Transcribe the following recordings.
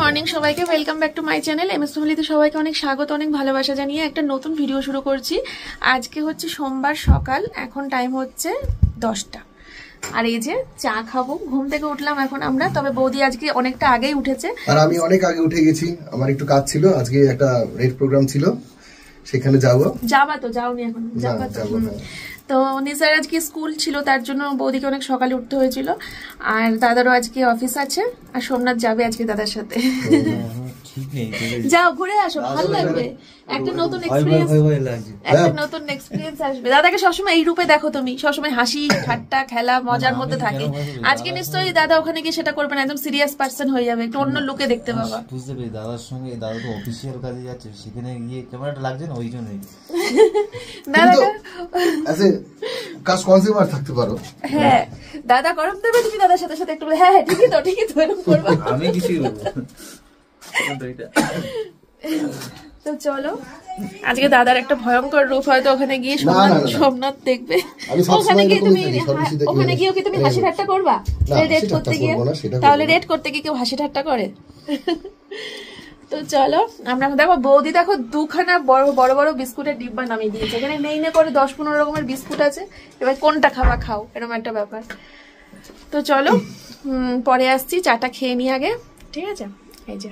Morning সবাইকে, welcome back to my channel MS ফ্যামিলিতে সবাইকে অনেক স্বাগত, অনেক ভালোবাসা জানিয়ে একটা নতুন ভিডিও শুরু করছি। আজকে হচ্ছে সোমবার সকাল, এখন টাইম হচ্ছে 10টা। আর এই যে চা খাবো, ঘুম থেকে উঠলাম এখন আমরা। তবে বৌদি আজকে অনেকটা আগেই উঠেছে আর আমি অনেক আগে উঠে গেছি, আমার একটু কাজ ছিল, আজকে একটা রেড প্রোগ্রাম ছিল, সেখানে যাবা তো যাওনি এখন? যাবা তো নিসার আজকে স্কুল ছিল, তার জন্য বৌদিকে অনেক সকালে উঠতে হয়েছিল। আর দাদারও আজকে অফিস আছে, আর সোমনাথ যাবে আজকে দাদার সাথে। যাও ঘুরে আসো, ভালো লাগবে, একটা নতুন এক্সপিরিয়েন্স আসবে। দাদাকে সবসময় এই রূপে দেখো তুমি, সবসময় হাসি ঠাট্টা খেলা মজার মধ্যে থাকে। আজকে নিশ্চয়ই দাদা ওখানে গিয়ে সেটা করবে না, একদম সিরিয়াস পার্সন হয়ে যাবে, একটু অন্য লুকে দেখতে পাবা। বুঝতে পেরেছি, দাদার সঙ্গে দাদা তো অফিসিয়াল কাজে যাচ্ছে, সেখানে গিয়ে ক্যামেরাটা লাগছে না, ওই জন্যই দাদা কাজ কনজিউমার থাকতে পারো। হ্যাঁ দাদা গরম দেবে, তুমি দাদার সাথে সাথে একটু হ্যাঁ হ্যাঁ ঠিকই তো এরকম করবা। আমি কিছু তো চলো, আজকে দাদার একটা ভয়ঙ্কর রূপ হয়তো ওখানে গিয়ে সোমনাথ দেখবে। ওখানে গিয়ে কি তুমি হাসি ঠাট্টা করবা? রেড করতে গিয়ে, তাহলে রেড করতে গিয়ে কেউ হাসি ঠাট্টা করে? তো চলো আমরা দেখো, বৌদি দেখো দুখানা বড় বড় বিস্কুটের ডিব্বা নামিয়ে দিয়েছে। এখানে নেই না করে 10-15 রকমের বিস্কুট আছে, এবার কোনটা খাবা খাও, এরকম একটা ব্যাপার। তো চলো পরে আসছি, চাটা খেয়ে নি আগে, ঠিক আছে? এই যে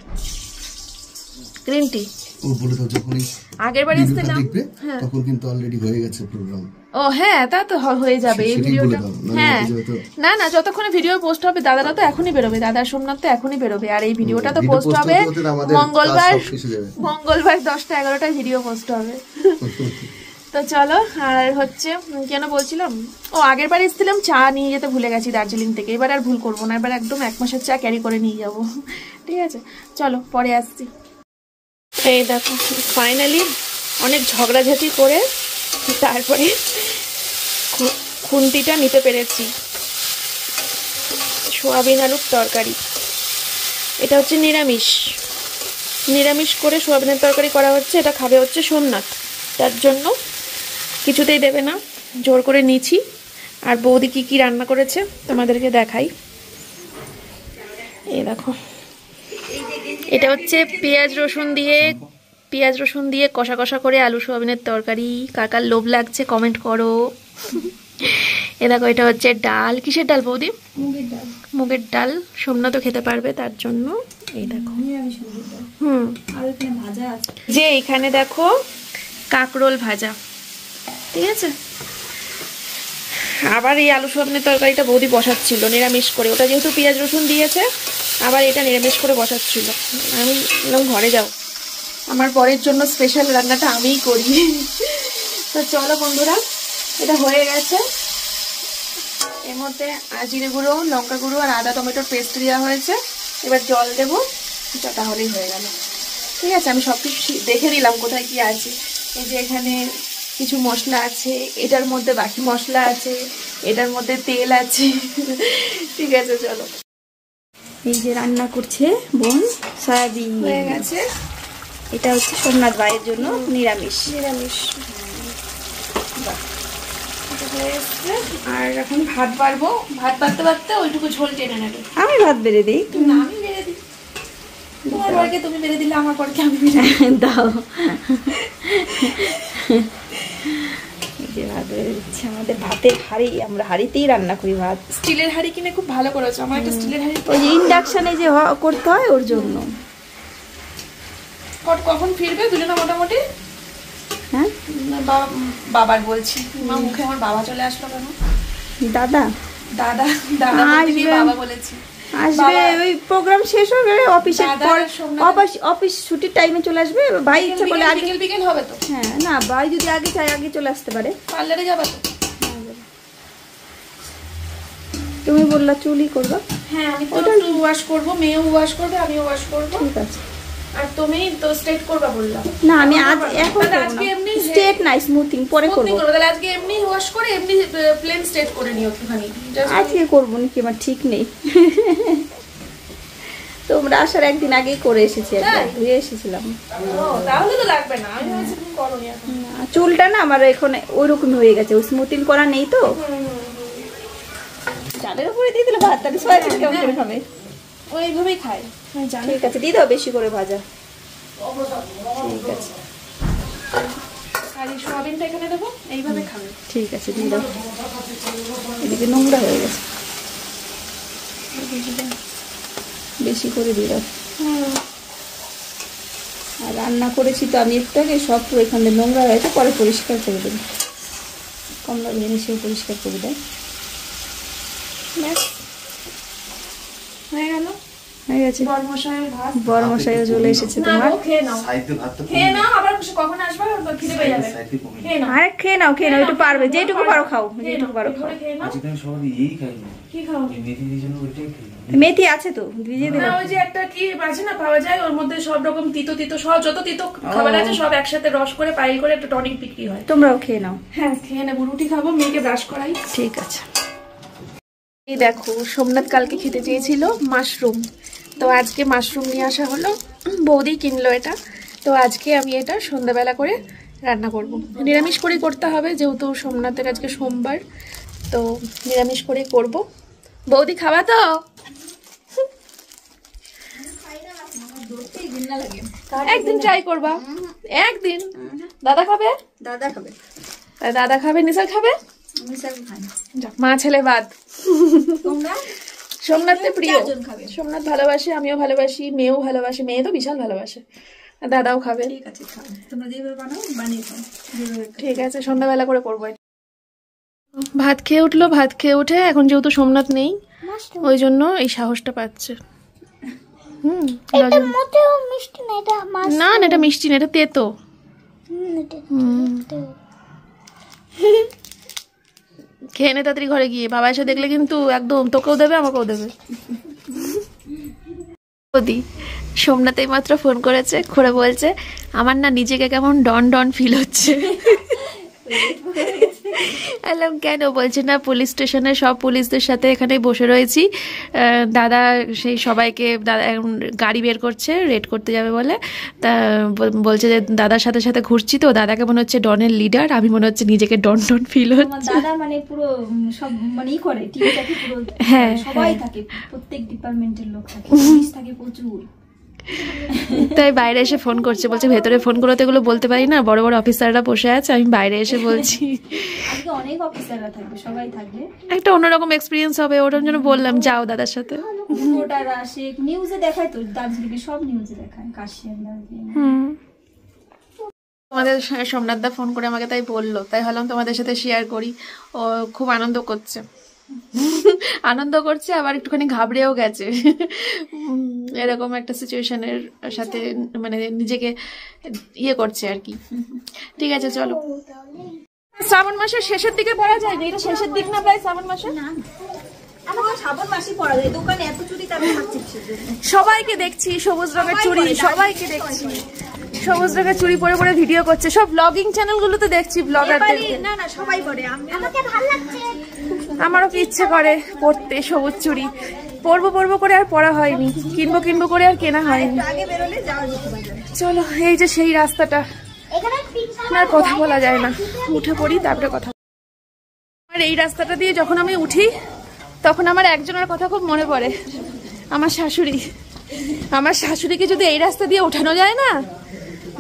গ্রিন টি আগের বার এসেছিলাম, তখন কিন্তু অলরেডি হয়ে গেছে প্রোগ্রাম। ও হ্যাঁ, তা তো হয়ে যাবে এই ভিডিওটা। হ্যাঁ না যতক্ষণে ভিডিও পোস্ট হবে, দাদারা তো এখনই বেরোবে, দাদার সোমনাথ তো এখনই বেরোবে, আর এই ভিডিওটা তো পোস্ট হবে মঙ্গলবার 10টা-11টায় ভিডিও পোস্ট হবে। তো চলো, আর হচ্ছে কেন বলছিলাম, ও আগের বার এসেছিলাম চা নিয়ে যেতে ভুলে গেছি দার্জিলিং থেকে, এবার আর ভুল করবো না, এবার একদম 1 মাসের চা ক্যারি করে নিয়ে যাবো, ঠিক আছে? চলো পরে আসছি। এই দেখো ফাইনালি অনেক ঝগড়াঝাটি করে তারপরে খুন্তিটা নিতে পেরেছি। সোয়াবিন আলুর তরকারি, এটা হচ্ছে নিরামিষ করে সোয়াবিনের তরকারি করা হচ্ছে। এটা খাবে হচ্ছে সোমনাথ, তার জন্য কিছুতেই দেবে না, জোর করে নিয়েছি। আর বৌদি কি কি রান্না করেছে তোমাদেরকে দেখাই। এই দেখো, এটা হচ্ছে পেঁয়াজ রসুন দিয়ে কষা কষা করে আলু সোয়াবিনের তরকারি। কাকার লোভ লাগছে কমেন্ট করো। এ দেখো, এটা হচ্ছে ডাল। কিসের ডাল বৌদি? মুগের ডাল। সোমনাথ তো খেতে পারবে, তার জন্য এই দেখো। যে এখানে দেখো কাঁকরোল ভাজা, ঠিক আছে? আবার এই আলু সোয়াবিনের তরকারিটা বৌদি বসাচ্ছিল নিরামিষ করে, ওটা যেহেতু পেঁয়াজ রসুন দিয়েছে, আবার এটা নিরামিষ করে বসাচ্ছিল। আমি বললাম ঘরে যাও, আমার পরের জন্য স্পেশাল রান্নাটা আমিই করি। তো চলো বন্ধুরা, এটা হয়ে গেছে। এর মধ্যে জিরে গুঁড়ো, লঙ্কা গুঁড়ো আর আদা টমেটোর পেস্ট দেওয়া হয়েছে। এবার জল দেবো, তাহলেই হয়ে গেল, ঠিক আছে? আমি সব কিছু দেখে নিলাম কোথায় কি আছে। এই যে এখানে কিছু মশলা আছে, এটার মধ্যে বাকি মশলা আছে, এটার মধ্যে তেল আছে, ঠিক আছে? চলো, এই যে রান্না করছে বোন, সয়াবিন হয়ে গেছে। এটা হচ্ছে সোমনাথ ভাইয়ের জন্য নিরামিষ। আর এখন ভাত বাড়বো, ভাত বাড়তে বাড়তে ওইটুকু ঝোল টেনে নেবে। আমি ভাত বেড়ে দিই, আমি বেড়ে দিই। তোমার পরকে তুমি বেড়ে দিলে, আমার পরকে আমি বেড়ে দাও। এই যে ভাত বেড়ে দিচ্ছে, আমাদের ভাতের হাঁড়ি, আমরা হাঁড়িতেই রান্না করি ভাত। স্টিলের হাঁড়ি কিনে খুব ভালো করেছো, আমার একটা স্টিলের হাঁড়ি। ওই যে ইন্ডাকশনে যে করতে হয়, ওর জন্য। কখন ফিরবে দুজনে মোটামুটি? হ্যাঁ বাবার বলছি, মুখে আমার বাবা চলে আসলো কেন? দাদা আসবে, বাবা বলেছি আসবে, ওই প্রোগ্রাম শেষ হবে, অফিস ছুটির টাইমে চলে আসবে। ভাই ইচ্ছা করলে আগে বিকেল হবে তো। হ্যাঁ না, ভাই যদি আগে চায় আগে চলে আসতে পারে। পার্লারে যাবা তো? তুমি বললা চুলই করবা। হ্যাঁ আমি তো একটু ওয়াশ করবো, মেয়েও ওয়াশ করবে, আমিও ওয়াশ করবো। ঠিক আছে। আর তুমি তো স্ট্রেট করবা বললা। না আমি আজ এখন আজকে এমনি স্ট্রেট না, স্মুথিং পরে করব। তাহলে আজকে এমনি ওয়াশ করে এমনি প্লেন স্ট্রেট করে নিও একটুখানি। আজকে করব না, কি আমার ঠিক নেই। তোমরা আসার একদিন আগেই করে এসেছি, একবার ধুয়ে এসেছিলাম। তাহলে তো লাগবে না, আমি ভাবছি তুমি করোনি এখন। চুলটা না আমার এখন ওইরকম হয়ে গেছে, ওই স্মুথিং করা নেই তো। ডালের উপরে দিয়ে দিলে ভাত, তাহলে সয়াবিন কেমন করে খাবে? ওইভাবেই খায়। ঠিক আছে, দিয়ে দাও বেশি করে ভাজা। ঠিক আছে, আর এই সোয়াবিনটা এখানে দেবো, এইভাবে খাবে। ঠিক আছে, দিয়ে দাও। এদিকে নোংরা হয়ে গেছে, বেশি করে দিয়ে দাও। আর রান্না করেছি তো আমি একটু আগে, সব পুরো এখানে নোংরা হয়েছে, পরে পরিষ্কার করে দেবো। কমলা ভেঙে সেও পরিষ্কার করে দেয়। ব্যাস হয়ে গেল, হয়ে গেছে। বরমশাইয়ের ভাত। বরমশাইও চলে এসেছে তোমার। খেয়ে নাও, সাইডে ভাতটা খেয়ে নাও, আবার কখন আসবে খিদে পেয়ে যাবে। সাইডে কমে খেয়ে নাও, আরে খেয়ে নাও, খেয়ে নাও, একটু পারবে, যেটুকু পারো খাও, যেটুকু পারো খাও। খেয়ে নাও। আজকে আমি সবাই এই খাই না, কি খাও? এই মেথি জন্য ওইটাই খাই। মেথি আছে তো, ভিজিয়ে না দিলাম। ওই যে একটা কি আছে না পাওয়া যায়, ওর মধ্যে সব রকম তিতো তিতো সব যত তিতো খাবার আছে সব একসাথে রস করে পাইল করে একটা টনিক বিক্রি হয়। তোমরাও খেয়ে নাও। হ্যাঁ খেয়ে নেবো, রুটি খাবো, মেয়েকে ব্রাশ করাই। ঠিক আছে। এই দেখো সোমনাথ কালকে খেতে চেয়েছিল মাশরুম, তো আজকে মাশরুম নিয়ে আসা হলো, বৌদি কিনলো এটা। তো আজকে আমি এটা সন্ধ্যাবেলা করে রান্না করব। নিরামিষ করেই করতে হবে যেহেতু সোমনাথের আজকে সোমবার, তো নিরামিষ করেই করব। বৌদি খাবা তো? একদিন ট্রাই করবা, একদিন। দাদা খাবে? দাদা খাবে। দাদা খাবে, নিসার খাবে? মা ছেলে বাদ। সোমনাথের প্রিয়, সোমনাথ ভালোবাসে, আমিও ভালোবাসি, মেয়েও ভালোবাসে, মেয়ে তো বিশাল ভালোবাসে, দাদাও খাবে। ঠিক আছে, খাও তোমরা যেভাবে বানাও বানিয়ে খাও। ঠিক আছে, সন্ধ্যাবেলা করে করবো। ভাত খেয়ে উঠলো, ভাত খেয়ে উঠে এখন যেহেতু সোমনাথ নেই ওই জন্য এই সাহসটা পাচ্ছে। না না এটা মিষ্টি না, এটা তেতো। খেয়ে নে তাড়াতাড়ি ঘরে গিয়ে, বাবা এসে দেখলে কিন্তু একদম তোকেও দেবে আমাকেও দেবে। বৌদি সোমনাথ এই মাত্র ফোন করেছে, করে বলছে আমার না নিজেকে কেমন ডন ডন ফিল হচ্ছে। বললাম কেন? বলছে না পুলিশ স্টেশনে সব পুলিশদের সাথে এখানে বসে রয়েছি, দাদা সেই সবাইকে দাদা গাড়ি বের করছে রেড করতে যাবে বলে, তা বলছে যে দাদার সাথে সাথে ঘুরছি, তো দাদাকে মনে হচ্ছে ডনের লিডার, আমি মনে হচ্ছে নিজেকে ডন ডন ফিল হচ্ছে। দাদা মানে পুরো সব মানে ই করে, টিভিটাকে পুরো হ্যাঁ সবাই থাকে, প্রত্যেক ডিপার্টমেন্টের লোক থাকে, পুলিশ থাকে প্রচুর। তাই বাইরে এসে ফোন করছে, বলছে ভেতরে ফোন করতে এগুলো বলতে পারি না, বড় বড় অফিসাররা বসে আছে, আমি বাইরে এসে বলছি। আজকে অনেক অফিসাররা থাকবে, সবাই থাকবে, একটা অন্যরকম এক্সপিরিয়েন্স হবে, ওটার জন্য বললাম যাও দাদার সাথে। রিপোর্টার আসে, নিউজে দেখায় তো, দার্জিলিং সব নিউজে দেখায়, কাশিয়ান দার্জিলিং। তোমাদের সোমনাথ দা ফোন করে আমাকে তাই বললো, তাই ভাবলাম তোমাদের সাথে শেয়ার করি। ও খুব আনন্দ করছে, আনন্দ করছে আবার একটুখানি ঘাবড়েও গেছে, এরকম একটা সিচুয়েশনের সাথে মানে নিজেকে ইয়ে করছে আর কি। ঠিক আছে চলো, শ্রাবণ মাসের শেষের দিকে পড়া যায় না, এটা শেষের দিক না প্রায় শ্রাবণ মাসে? সবাইকে দেখছি সবুজ রঙের চুড়ি, সবাইকে দেখছি সবুজ রঙের চুড়ি পরে পরে ভিডিও করছে, সব ব্লগিং চ্যানেল গুলোতে দেখছি ব্লগারদের। না না সবাই করে, আমাকে ভালো লাগছে। আমারও কি ইচ্ছে করে পরতে সবুজ চুড়ি, পরবো পরবো করে আর পরা হয়নি, কিনবো কিনবো করে আর কেনা হয়নি। চলো এই যে সেই রাস্তাটা, আর কথা বলা যায় না, উঠে পড়ি তারপরে কথা। আর এই রাস্তাটা দিয়ে যখন আমি উঠি তখন আমার একজনের কথা খুব মনে পড়ে, আমার শাশুড়ি। আমার শাশুড়িকে যদি এই রাস্তা দিয়ে ওঠানো যায় না,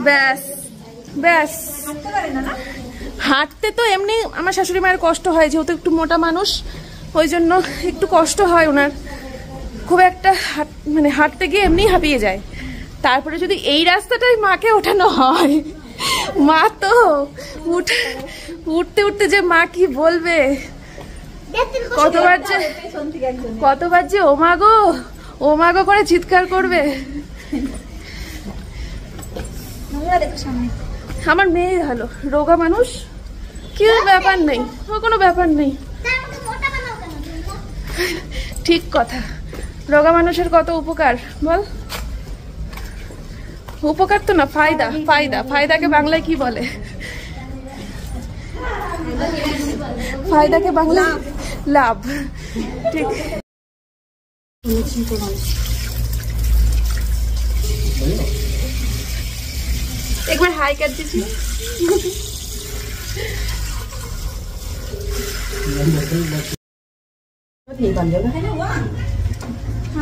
ব্যাস ব্যাস। হাঁটতে তো এমনি আমার শাশুড়ি মায়ের কষ্ট হয়, যেহেতু একটু মোটা মানুষ, ওই জন্য একটু কষ্ট হয় ওনার খুব একটা, মানে হাঁটতে গিয়ে এমনি হাঁপিয়ে যায়। তারপরে যদি এই রাস্তাটাই মাকে ওঠানো হয়, মা তো উঠতে উঠতে যে মা কি বলবে, কতবার যে ও মা গো করে চিৎকার করবে। আমার মেয়ে ভালো, রোগা মানুষ, কি ব্যাপার নেই, কোনো ব্যাপার নেই। ঠিক কথা, রোগা মানুষের কত উপকার বল। উপকার তো না, ফায়দা। ফায়দা, ফায়দাকে বাংলায় কি বলে? ফায়দাকে বাংলায় লাভ। ঠিক, একবার হাই কাট দিচ্ছি।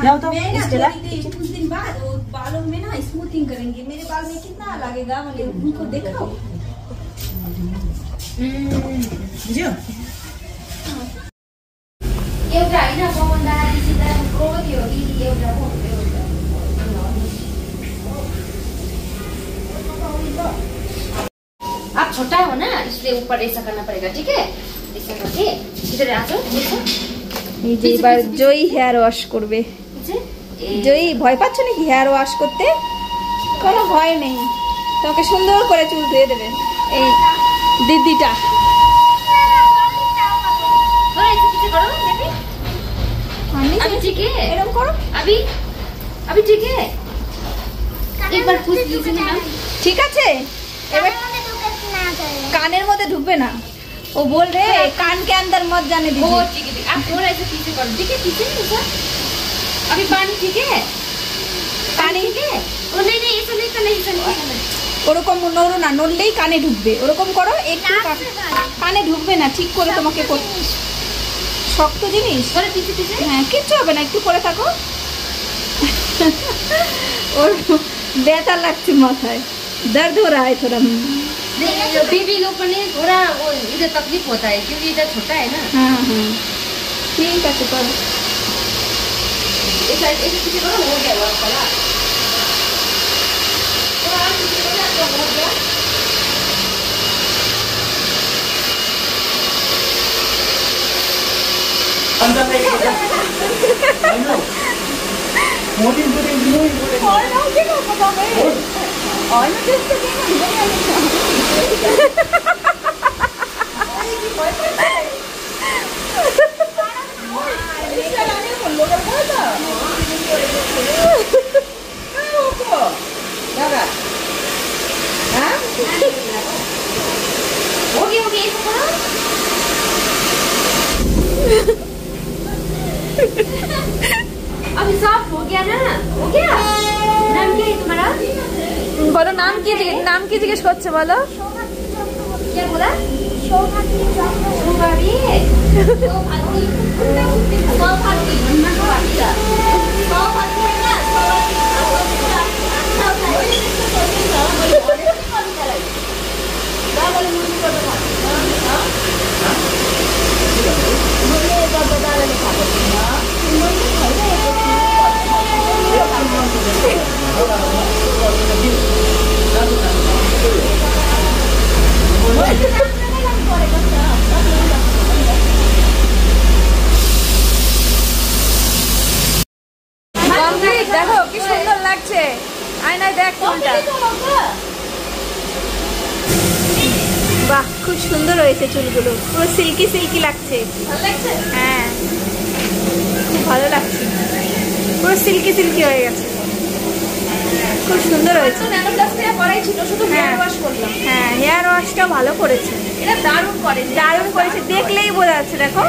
जाओ तो स्टेला कुछ दिन बाद वो बालों में ना स्मूथिंग करेंगे। मेरे बाल में कितना लगेगा मैंने उनको दिखाओ। बुझ्यो एउटा हैन बमन्दा सिधा को थियो कि एउटा हो। आप छोटा हो ना इसलिए ऊपर ऐसा करना पड़ेगा, ठीक है? ऐसा करके इधर आ जाओ। এই যে এবার জয়ী হেয়ার ওয়াশ করবে। জয়ী ভয় পাচ্ছ নাকি হেয়ার ওয়াশ করতে? কোনো ভয় নেই, তোমাকে সুন্দর করে চুল ধুয়ে দেবে এই দিদিটা। अभी ठीक है, এরকম করো। अभी अभी ठीक है। एक बार पूछ लीजिए ना। ঠিক আছে, এবার কানের মধ্যে ढुकবে না। वो बोल रहे कान के अंदर मत जाने वो दीजिए। ठीक है, आप थोड़ा ऐसे पीछे करो, ठीक है? पीछे ऐसा। अभी पानी ठीक है? पानी ठीक है? ओ नहीं नहीं ऐसा नहीं करना, ऐसा नहीं करना। ওরকম নড়ো না, নড়লেই কানে ঢুকবে। ওরকম করো, একটু কানে ঢুকবে না। ঠিক করে তোমাকে শক্ত জিনিস। थोड़ा पीछे पीछे। হ্যাঁ, কিচ্ছু হবে না, একটু করে থাকো। और ব্যথা লাগছে মাথায়, दर्द हो रहा है थोड़ा। नहीं बेबी लोग को नहीं थोड़ा वो इधर तकलीफ होता है क्योंकि इधर छोटा है ना। हाँ हाँ ठीक আছে করো। ऐसा ऐसे पीछे करो, हो गया वो वाला। थोड़ा और पीछे करो, आपका हो गया। हो गया ऐसा करो। अभी साफ हो गया ना? हो गया। नाम क्या है तुम्हारा? বলো নাম কি জিজ্ঞেস করছে বলো। क्या बोला? सौभाग्य। দেখো কি সুন্দর লাগছে, আয়নায় দেখ কোনটা। বাহ, খুব সুন্দর হয়েছে চুলগুলো, পুরো সিল্কি সিল্কি লাগছে। হ্যাঁ খুব ভালো লাগছে, পুরো সিল্কি সিল্কি হয়ে গেছে, খুব সুন্দর হয়েছে। হ্যাঁ হেয়ার ওয়াশটা ভালো করেছে, দারুণ করেছে, দেখলেই বোঝা যাচ্ছে। দেখো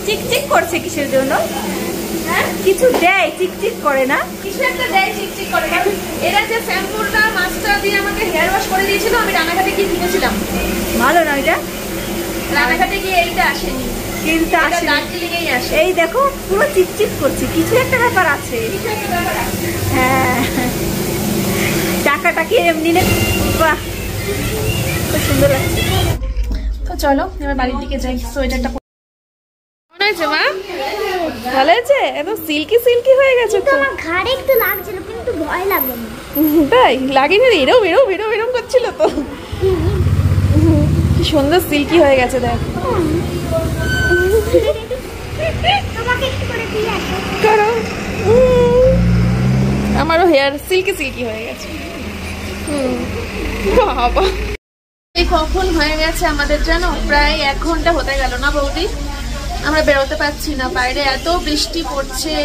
চিকচিক করছে, কিসের জন্য? কিছু দেয় চিকচিক করে না, কিছু একটা দেয় চিকচিক করে। কারণ এরা যে শ্যাম্পুটা মাছটা দিয়ে আমাকে হেয়ার ওয়াশ করে দিয়েছিল, আমি রানাঘাটে গিয়ে কিনেছিলাম। ভালো না এটা? রানাঘাটে গিয়ে এইটা আসেনি, কিন্তু আসে দার্জিলিংয়েই আসে। এই দেখো পুরো চিকচিক করছে, কিছু একটা ব্যাপার আছে। হ্যাঁ টাকাটা কি এমনি না? বাহ খুব সুন্দর লাগছে। তো চলো এবার বাড়ির দিকে যাই। সোয়েটারটা মনে হয়েছে মা? ভালো হয়েছে, একদম সিল্কি সিল্কি হয়ে গেছে। তো আমার ঘাড়ে একটু লাগছিল কিন্তু ভয় লাগলো না। তাই লাগেনি? এরম করছিল তো। কি সুন্দর সিল্কি হয়ে গেছে দেখ। তোমাকে একটু করে দিয়ে আসো। করো। আমারও হেয়ার সিল্কি সিল্কি হয়ে গেছে। বাবা এই কখন হয়ে গেছে আমাদের, জানো প্রায় 1 ঘন্টা হতে গেল না বৌদি, আমরা বেরোতে পারছি না, বাইরে এত বৃষ্টি পড়ছে,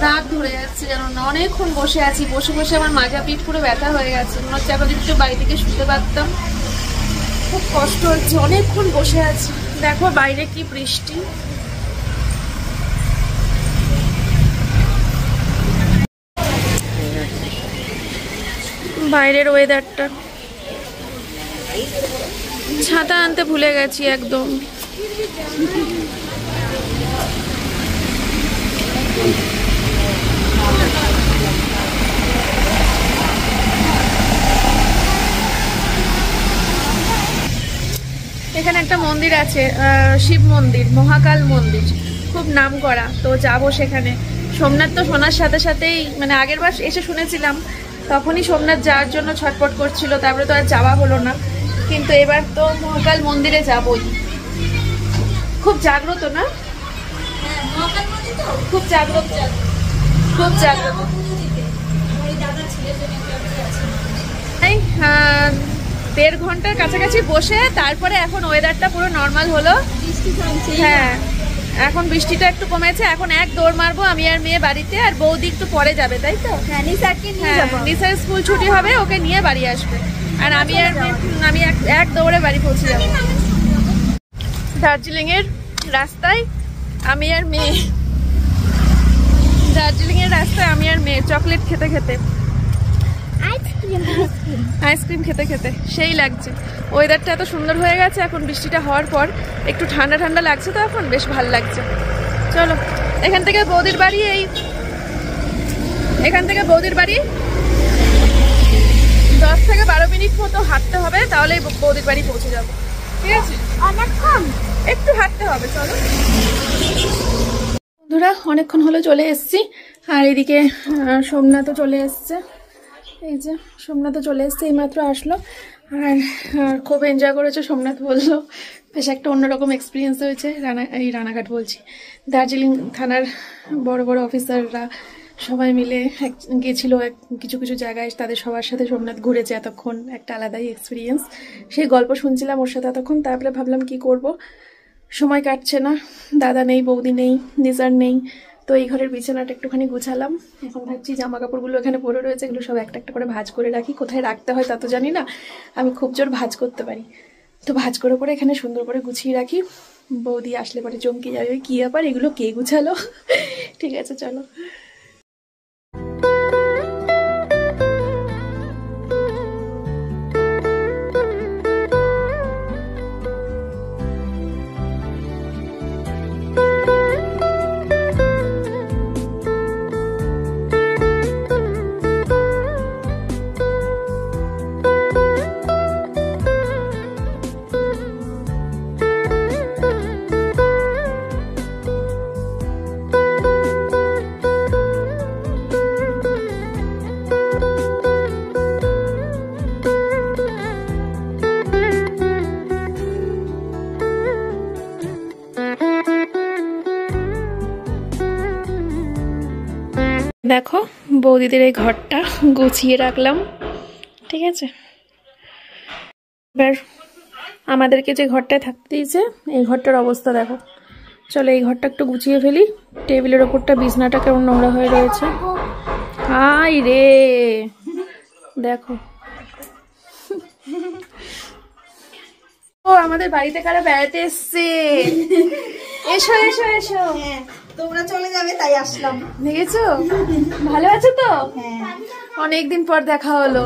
রাত ধরে যাচ্ছে জানো না। অনেকক্ষণ বসে আছি, বসে বসে আমার মাজা পিঠ পুরো ব্যথা হয়ে গেছে, মনে হচ্ছে এখন একটু বাড়ি থেকে শুতে পারতাম। খুব কষ্ট হচ্ছে, অনেকক্ষণ বসে আছি। দেখো বাইরে কি বৃষ্টি। বাইরের ওয়েদারটা, ছাতা আনতে ভুলে গেছি একদম। এখানে একটা মন্দির আছে, শিব মন্দির, মহাকাল মন্দির, খুব নাম করা। তো যাবো সেখানে। সোমনাথ তো শোনার সাথে সাথেই, মানে আগের বার এসে শুনেছিলাম, তখনই সোমনাথ যাওয়ার জন্য ছটপট করছিল, তারপরে তো আর যাওয়া হলো না। কিন্তু এবার তো মহাকাল মন্দিরে যাবই। খুব জাগ্রত না? খুব জাগ্রত, খুব জাগ্রত। এই 1.5 ঘন্টার কাছাকাছি বসে তারপরে এখন ওয়েদারটা পুরো নর্মাল হলো। হ্যাঁ, এখন বৃষ্টিটা একটু কমেছে। এখন এক দৌড় মারবো আমি আর মেয়ে বাড়িতে, আর বৌদি একটু পরে যাবে, তাই তো? হ্যাঁ, নিসার স্কুল ছুটি হবে, ওকে নিয়ে বাড়ি আসবে, আর আমি এক দৌড়ে বাড়ি পৌঁছে যাবো। দার্জিলিং এর রাস্তায় আমি আর মেয়ে, দার্জিলিং এর রাস্তায় আমি আর মেয়ে চকলেট খেতে খেতে, আইসক্রিম খেতে খেতে সেই লাগছে। ওয়েদারটা এত সুন্দর হয়ে গেছে এখন, বৃষ্টিটা হওয়ার পর একটু ঠান্ডা ঠান্ডা লাগছে, তো এখন বেশ ভালো লাগছে। চলো, এখান থেকে বৌদির বাড়ি, এখান থেকে বৌদির বাড়ি 10 থেকে 12 মিনিট মতো হাঁটতে হবে, তাহলেই বৌদির বাড়ি পৌঁছে যাবো। ঠিক আছে, একটু হাঁটতে হবে। চলো বন্ধুরা, অনেকক্ষণ হলো চলে এসছি, আর এদিকে সোমনাথও চলে এসছে। এই যে সোমনাথও চলে এসছে, এইমাত্র আসলো, আর খুব এনজয় করেছে। সোমনাথ বললো বেশ একটা অন্যরকম এক্সপিরিয়েন্স হয়েছে। রানাঘাট বলছি, দার্জিলিং থানার বড় বড় অফিসাররা সবাই মিলে গেছিল কিছু কিছু জায়গায়, তাদের সবার সাথে সোমনাথ ঘুরেছে এতক্ষণ, একটা আলাদাই এক্সপিরিয়েন্স। সেই গল্প শুনছিলাম ওর সাথে এতক্ষণ। তারপরে ভাবলাম কি করব, সময় কাটছে না, দাদা নেই, বৌদি নেই, নিজার নেই, তো এই ঘরের বিছানাটা একটুখানি গুছালাম। এখন ভাবছি জামা কাপড়গুলো এখানে পরে রয়েছে, এগুলো সব একটা একটা করে ভাঁজ করে রাখি। কোথায় রাখতে হয় তা তো জানি না, আমি খুব জোর ভাঁজ করতে পারি, তো ভাঁজ করে করে এখানে সুন্দর করে গুছিয়ে রাখি। বৌদি আসলে পরে চমকে যাবে, কি ব্যাপার এগুলো কে গুছালো। ঠিক আছে, চলো। দেখো বৌদিদের এই ঘরটা গুছিয়ে রাখলাম, ঠিক আছে। এবার আমাদেরকে যে ঘরটায় থাকতে দিয়েছে এই ঘরটার অবস্থা দেখো। চলো এই ঘরটা একটু গুছিয়ে ফেলি। টেবিলের ওপরটা বিছনাটা কেমন নোংরা হয়ে রয়েছে। হাই রে, দেখো। ও আমাদের বাড়িতে কারা বেড়াতে এসছে। এসো এসো এসো। তোমরা চলে যাবে তাই আসলাম। দেখেছো, ভালো আছো তো? অনেকদিন পর দেখা হলো।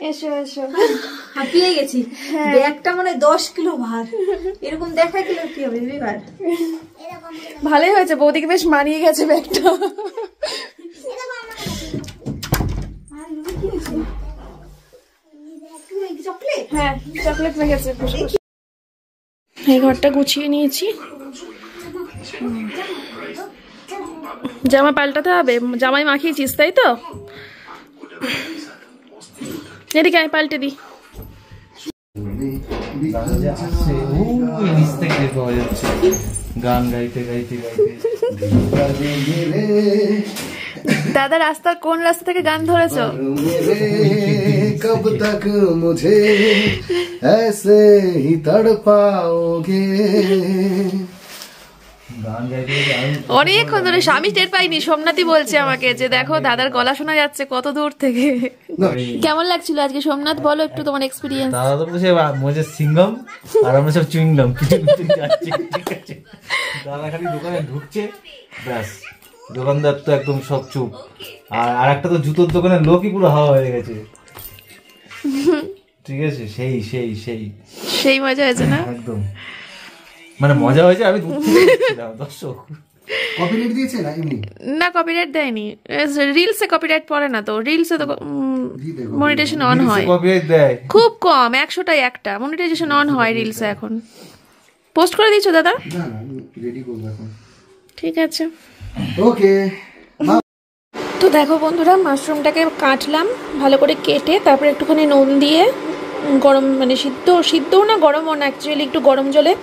এসো এসো। হাঁপিয়ে গেছি, ব্যাগটা মানে 10 কিলো ভার, এরকম দেখা কিলো কি হবে ভার। ভালোই হয়েছে, বৌদিকে বেশ মানিয়ে গেছে ব্যাগটা। হ্যাঁ, চকলেট লেগেছে। এই ঘরটা গুছিয়ে নিয়েছি। জামা পাল্টাতে হবে, জামাই মাখিয়েছিস তাই তো? এদিকে আয়, পাল্টে দি। গান গাইতে গাইতে গাইতে দাদা রাস্তার কোন রাস্তা থেকে গান ধরেছো? কব তক মুঝে ऐसे ही तड़पाओगे। অনেকক্ষণ ধরে, আমি টের পাইনি, সোমনাথই বলছে আমাকে যে দেখো দাদার গলা শোনা যাচ্ছে কত দূর থেকে। কেমন লাগছিল আজকে সোমনাথ, বলো একটু তোমার এক্সপিরিয়েন্স। দাদা তো বলছে মজে সিঙ্গম, আর আমরা সব চুইংগম। ঠিক আছে, দাদা খালি দোকানে ঢুকছে, ব্যাস দোকানদার তো একদম সব চুপ। আর একটা তো জুতোর দোকানের লোকই পুরো হাওয়া হয়ে গেছে। ঠিক আছে, সেই সেই সেই সেই মজা হয়েছে না? একদম মানে মজা হয়েছে, আমি দূর থেকে দেখছিলাম। দর্শক কপিরাইট দিয়েছে না এমনি? না, কপিরাইট দেয়নি। রিলসে কপিরাইট পড়ে না তো, রিলসে তো মনিটাইজেশন অন হয়, কপিরাইট দেয় খুব কম, 100টায় একটা মনিটাইজেশন অন হয় রিলসে। এখন পোস্ট করে দিয়েছো দাদা? না না, আমি রেডি করব এখন। ঠিক আছে, ওকে। তো দেখো বন্ধুরা, মাশরুমটাকে কাটলাম ভালো করে কেটে, তারপরে একটুখানি নুন দিয়ে গরম মানে সিদ্ধও না গরমও না, অ্যাকচুয়ালি একটু গরম জলে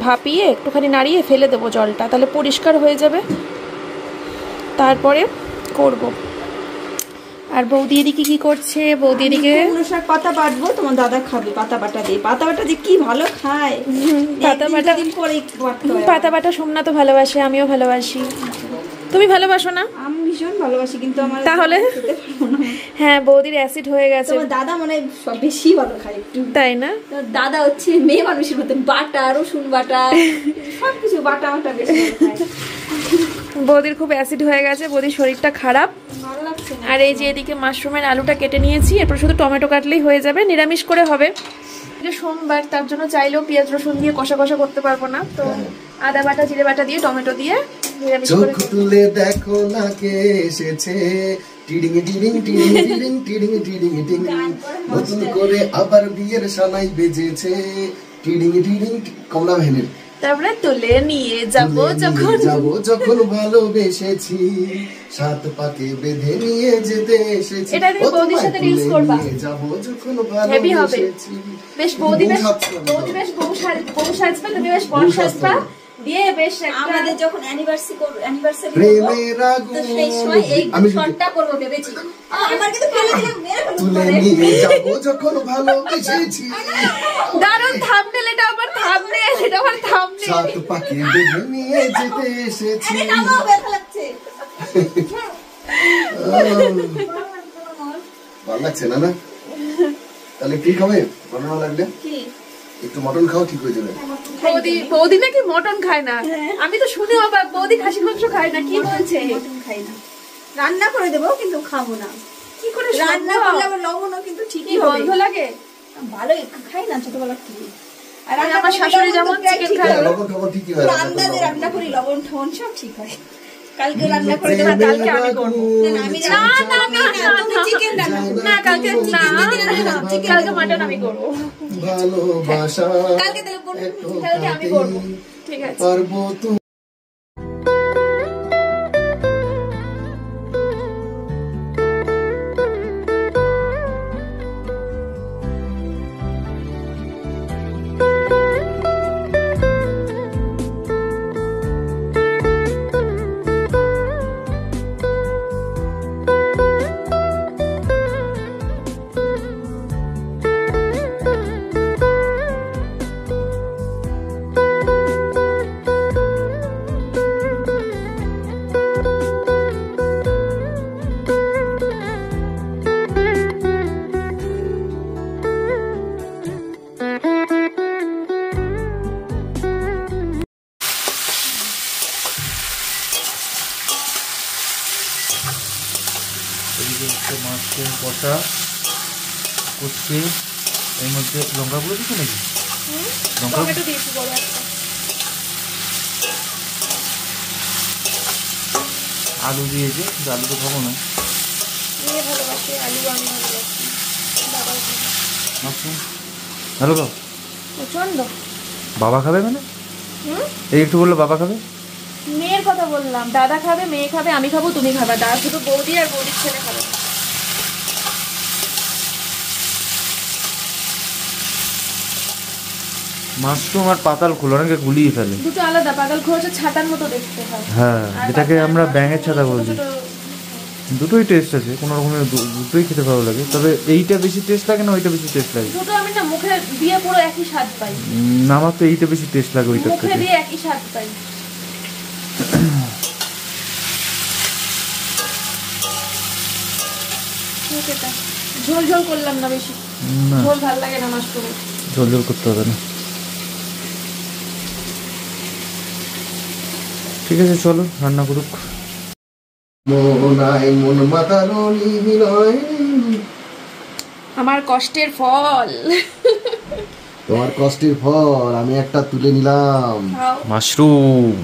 ভাপিয়ে একটুখানি নাড়িয়ে ফেলে দেবো জলটা, তাহলে পরিষ্কার হয়ে যাবে, তারপরে করব। আর বৌদি এদিকে কি করছে? বৌদি এদিকে কুমড়ো শাক পাতা বাটবো, তোমার দাদা খাবে পাতা বাটা দিয়ে। পাতা বাটা দিয়ে কি ভালো খায়, পাতা বাটা পাতা বাটা সোমনাথ তো ভালোবাসে, আমিও ভালোবাসি। তুমি ভালোবাসো না? আমি ভীষণ ভালোবাসি, কিন্তু আমার তাহলে হ্যাঁ, বৌদির অ্যাসিড হয়ে গেছে। তোমার দাদা মানে সব বেশি ভালো খায় একটু, তাই না? দাদা হচ্ছে মেয়ে মানুষের মতো বাটা, রসুন বাটা, সবকিছু বাটা বাটা বেশি ভালো খায়। বৌদির খুব অ্যাসিড হয়ে গেছে, বৌদির শরীরটা খারাপ। ভালো লাগছে না। আর এই যে এদিকে মাশরুমের আলুটা কেটে নিয়েছি, এরপর শুধু টমেটো কাটলেই হয়ে যাবে, নিরামিষ করে হবে। সোমবার, তার জন্য চাইলেও পেঁয়াজ রসুন দিয়ে কষা কষা করতে পারবো না, তো আদা বাটা জিরে বাটা দিয়ে টমেটো দিয়ে নিরামিষ করে। চোখ তুলে দেখো না কে এসেছে, টিডিং টিডিং টিডিং টিডিং টিডিং টিডিং টিডিং, নতুন করে আবার বিয়ের সানাই বেজেছে, টিডিং টিডিং। কমলা ভ্যানের তারপরে তুলে নিয়ে যাবো যখন ভালোবেসেছি, সাত পাকে বেঁধে নিয়ে যেতে এসেছি। এটা তুমি বৌদির সাথে রিলস করবা, যাবো যখন হেভি হবে ভালোবেসেছি। বেশ। বৌদি বেশ বউ সাজবে, তুমি বেশ বড় সাজবা দিয়ে বেশ। আমাদের যখন অ্যানিভার্সারি প্রেমের আগুন সেই সময় এই শটটা করবো ভেবেছি, আমার কিন্তু ফেলে দিলাম, মেরে ফেলবো। তুলে নিয়ে যাবো যখন ভালোবেসেছি, দারুণ থাম্বনেল, এটা আমার থাম্বনেল, এটা আমার থাম্বনেল। সাত পাকে বেঁধে নিয়ে যেতে এসেছি। নামাও, ব্যথা লাগছে। ভালো লাগছে না? না তাহলে কি খাবে? ভালো না লাগলে কি একটু মটন খাও, ঠিক হয়ে যাবে। বৌদি নাকি মটন খায় না? আমি তো শুনে অবাক, বৌদি খাসির মাংস খায় না, কি বলছে? মটন খাই না, রান্না করে দেবো কিন্তু খাবো না। কি করে রান্না করলে আমার লবণও কিন্তু ঠিকই হবে, গন্ধ লাগে। ভালো খাই না ছোটবেলা থেকে। আর আমার শাশুড়ি যেমন চিকেন খায়, লবণ খাবো ঠিকই হয়। আন্দাজে রান্না করি, লবণ ঠবণ সব ঠিক হয়। কালকে রান্না করে দেবো, কালকে আমি করবো। আমি না, চিকেন রান্না করবো না, কালকে না, কালকে মাটন আমি করবো। ভালোবাসা কালকে তাহলে কালকে আমি করবো, ঠিক আছে। পারবো তুমি। মাশরুম কষা করছে, এর মধ্যে লঙ্কা গুলো দিচ্ছে নাকি? টমেটো দিয়েছি বড় একটা। আলু দিয়েছে, আলু তো খাবো না। ভালোবাসে আলু, আমি ভালোবাসি। মাশরুম ভালো খাও। প্রচন্ড। বাবা খাবে মানে? এই একটু বললো বাবা খাবে। মেয়ের কথা বললাম, দাদা খাবে, মেয়ে খাবে, আমি খাবো, তুমি খাবে, দাদা শুধু বৌদি আর বৌদির ছেলে খাবে। মাশরুম আর পাতাল খোলা অনেকে গুলিয়ে ফেলে, দুটো আলাদা। পাতাল খোলা ছাতার মতো দেখতে হয়, হ্যাঁ, যেটাকে আমরা ব্যাঙের ছাতা বলছি। দুটোই টেস্ট আছে, কোনো রকমের দুটোই খেতে ভালো লাগে, তবে এইটা বেশি টেস্ট লাগে না ওইটা বেশি টেস্ট লাগে? দুটো আমি না মুখে দিয়ে পুরো একই স্বাদ পাই। না, আমার তো এইটা বেশি টেস্ট লাগে ওইটার মুখে থেকে। দিয়ে একই স্বাদ পাই। ঝোল ঝোল করলাম না বেশি, ঝোল ভালো লাগে না মাশরুমে। ঝোল ঝোল করতে হবে না, ঠিক আছে চলো রান্না করুক। মন মাতানো আমার কষ্টের ফল। তোমার কষ্টের ফল আমি একটা তুলে নিলাম। মাশরুম।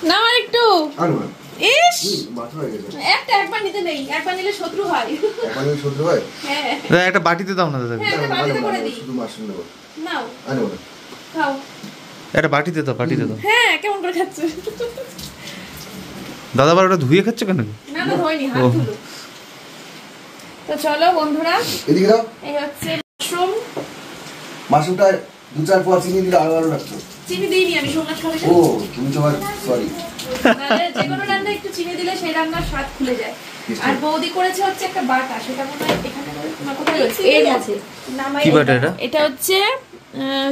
না আর একটু আনো না। ইস মাথা হয়ে গেছে। একবার নিতে নেই, একবার নিলে শত্রু হয়। একবার শত্রু হয়? হ্যাঁ একটা বাটিতে দাও না দাদা। একটা বাটিতে করে দিই। শুধু মাশরুম নেব। নাও আনো না। খাও। একটা বাটিতে দাও, বাটিতে দাও। হ্যাঁ কেমন করে খাচ্ছ? দাদা আবার ওটা ধুয়ে খাচ্ছে কেন? না না ধোয়নি, হাত ধুলো। তো চলো বন্ধুরা, এদিকে দাও। এই হচ্ছে মাশরুম। মাশরুমটা 2-4 পোয়া চিনি দিলে আরো ভালো লাগতো। চিনি দিইনি আমি, সোমনাথ খাবে। ও তুমি তো সরি। নালে যে কোনো রান্না একটু চিনি দিলে সেই রান্নার স্বাদ খুলে যায়। আর বৌদি করেছে হচ্ছে একটা বাটা, সেটা মনে হয় এখানে তোমার কোথায় রয়েছে? এর আছে। কি বাটা এটা? এটা হচ্ছে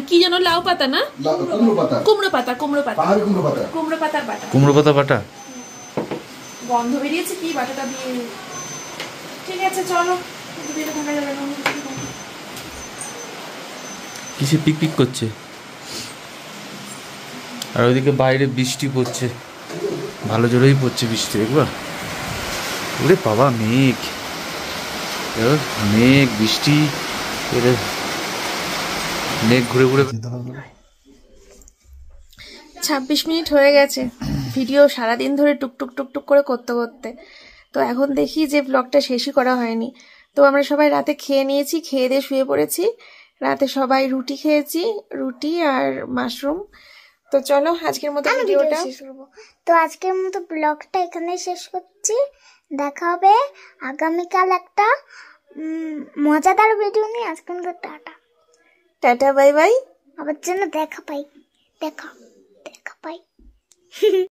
কি যেন লাউ পাতা না? কুমড়ো পাতা। কুমড়ো পাতা, কুমড়ো পাতা। পাহাড়ি কুমড়ো পাতা। কুমড়ো পাতার বাটা। কুমড়ো পাতা বাটা। গন্ধ বেরিয়েছে কি বাটাটা দিয়ে। ঠিক আছে চলো, দিলে থাকা যাবে না। কিসে পিক পিক করছে? আর ওইদিকে বাইরে বৃষ্টি পড়ছে, ভালো জোরেই পড়ছে বৃষ্টি। একবার ওরে বাবা, মেঘ মেঘ বৃষ্টি, মেঘ ঘুরে ঘুরে। 26 মিনিট হয়ে গেছে ভিডিও সারাদিন ধরে টুকটুক টুকটুক করে করতে করতে। তো এখন দেখি যে ব্লগটা শেষই করা হয়নি। তো আমরা সবাই রাতে খেয়ে নিয়েছি, খেয়ে দিয়ে শুয়ে পড়েছি। রাতে সবাই রুটি খেয়েছি, রুটি আর মাশরুম। তো চলো আজকের মতো ভিডিওটা শেষ করবো। তো আজকের মতো ব্লগটা এখানে শেষ করছি। দেখা হবে আগামীকাল একটা মজাদার ভিডিও নিয়ে। আজকের মতো টাটা টাটা বাই বাই। আবার যেন দেখা পাই।